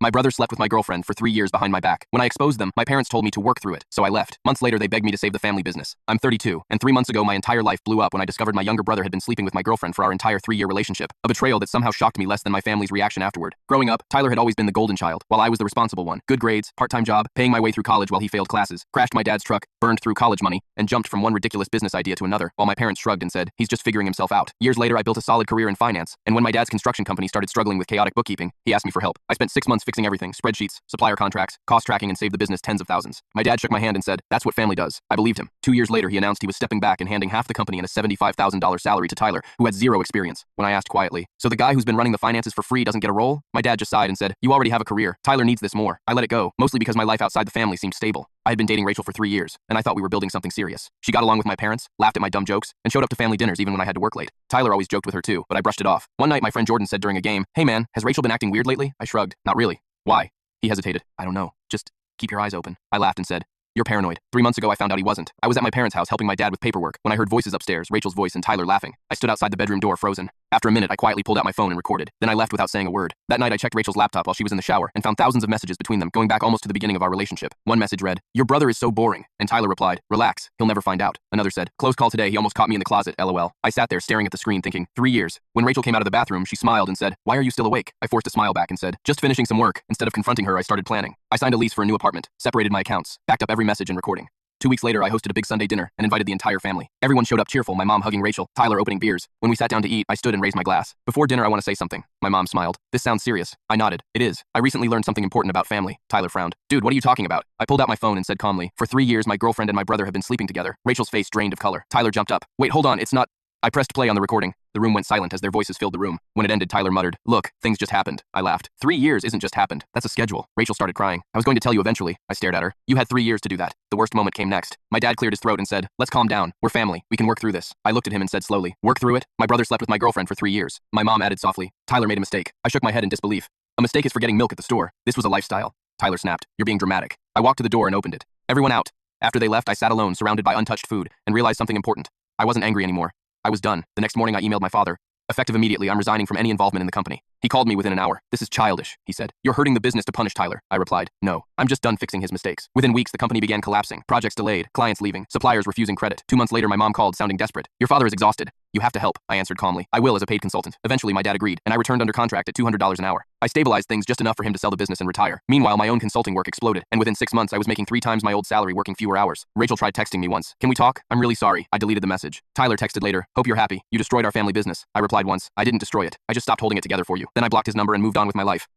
My brother slept with my girlfriend for 3 years behind my back. When I exposed them, my parents told me to work through it, so I left. Months later, they begged me to save the family business. I'm 32, and 3 months ago, my entire life blew up when I discovered my younger brother had been sleeping with my girlfriend for our entire 3-year relationship. A betrayal that somehow shocked me less than my family's reaction afterward. Growing up, Tyler had always been the golden child, while I was the responsible one. Good grades, part-time job, paying my way through college while he failed classes, crashed my dad's truck, burned through college money, and jumped from one ridiculous business idea to another, while my parents shrugged and said, he's just figuring himself out. Years later, I built a solid career in finance, and when my dad's construction company started struggling with chaotic bookkeeping, he asked me for help. I spent 6 months fixing everything, spreadsheets, supplier contracts, cost tracking, and saved the business tens of thousands. My dad shook my hand and said, that's what family does. I believed him. 2 years later, he announced he was stepping back and handing half the company and a $75,000 salary to Tyler, who had zero experience. When I asked quietly, so the guy who's been running the finances for free doesn't get a role? My dad just sighed and said, you already have a career. Tyler needs this more. I let it go, mostly because my life outside the family seemed stable. I had been dating Rachel for 3 years, and I thought we were building something serious. She got along with my parents, laughed at my dumb jokes, and showed up to family dinners even when I had to work late. Tyler always joked with her too, but I brushed it off. One night, my friend Jordan said during a game, hey man, has Rachel been acting weird lately? I shrugged. Not really. Why? He hesitated. I don't know. Just keep your eyes open. I laughed and said, you're paranoid. 3 months ago, I found out he wasn't. I was at my parents' house helping my dad with paperwork when I heard voices upstairs, Rachel's voice and Tyler laughing. I stood outside the bedroom door frozen. After a minute, I quietly pulled out my phone and recorded. Then I left without saying a word. That night, I checked Rachel's laptop while she was in the shower and found thousands of messages between them, going back almost to the beginning of our relationship. One message read, your brother is so boring. And Tyler replied, relax, he'll never find out. Another said, close call today, he almost caught me in the closet, lol. I sat there staring at the screen thinking, 3 years. When Rachel came out of the bathroom, she smiled and said, why are you still awake? I forced a smile back and said, just finishing some work. Instead of confronting her, I started planning. I signed a lease for a new apartment, separated my accounts, backed up every message and recording. 2 weeks later, I hosted a big Sunday dinner and invited the entire family. Everyone showed up cheerful, my mom hugging Rachel, Tyler opening beers. When we sat down to eat, I stood and raised my glass. Before dinner, I want to say something. My mom smiled. This sounds serious. I nodded. It is. I recently learned something important about family. Tyler frowned. Dude, what are you talking about? I pulled out my phone and said calmly, for 3 years, my girlfriend and my brother have been sleeping together. Rachel's face drained of color. Tyler jumped up. Wait, hold on, it's not... I pressed play on the recording. The room went silent as their voices filled the room. When it ended, Tyler muttered, look, things just happened. I laughed. 3 years isn't just happened. That's a schedule. Rachel started crying. I was going to tell you eventually. I stared at her. You had 3 years to do that. The worst moment came next. My dad cleared his throat and said, let's calm down. We're family. We can work through this. I looked at him and said slowly, work through it? My brother slept with my girlfriend for 3 years. My mom added softly, Tyler made a mistake. I shook my head in disbelief. A mistake is forgetting milk at the store. This was a lifestyle. Tyler snapped. You're being dramatic. I walked to the door and opened it. Everyone out. After they left, I sat alone, surrounded by untouched food, and realized something important. I wasn't angry anymore. I was done. The next morning, I emailed my father. Effective immediately, I'm resigning from any involvement in the company. He called me within an hour. This is childish, he said. You're hurting the business to punish Tyler. I replied, no, I'm just done fixing his mistakes. Within weeks, the company began collapsing. Projects delayed, clients leaving, suppliers refusing credit. 2 months later, my mom called, sounding desperate. Your father is exhausted. You have to help, I answered calmly. I will as a paid consultant. Eventually, my dad agreed, and I returned under contract at $200 an hour. I stabilized things just enough for him to sell the business and retire. Meanwhile, my own consulting work exploded, and within 6 months, I was making 3 times my old salary working fewer hours. Rachel tried texting me once. Can we talk? I'm really sorry. I deleted the message. Tyler texted later. Hope you're happy. You destroyed our family business. I replied once. I didn't destroy it. I just stopped holding it together for you. Then I blocked his number and moved on with my life.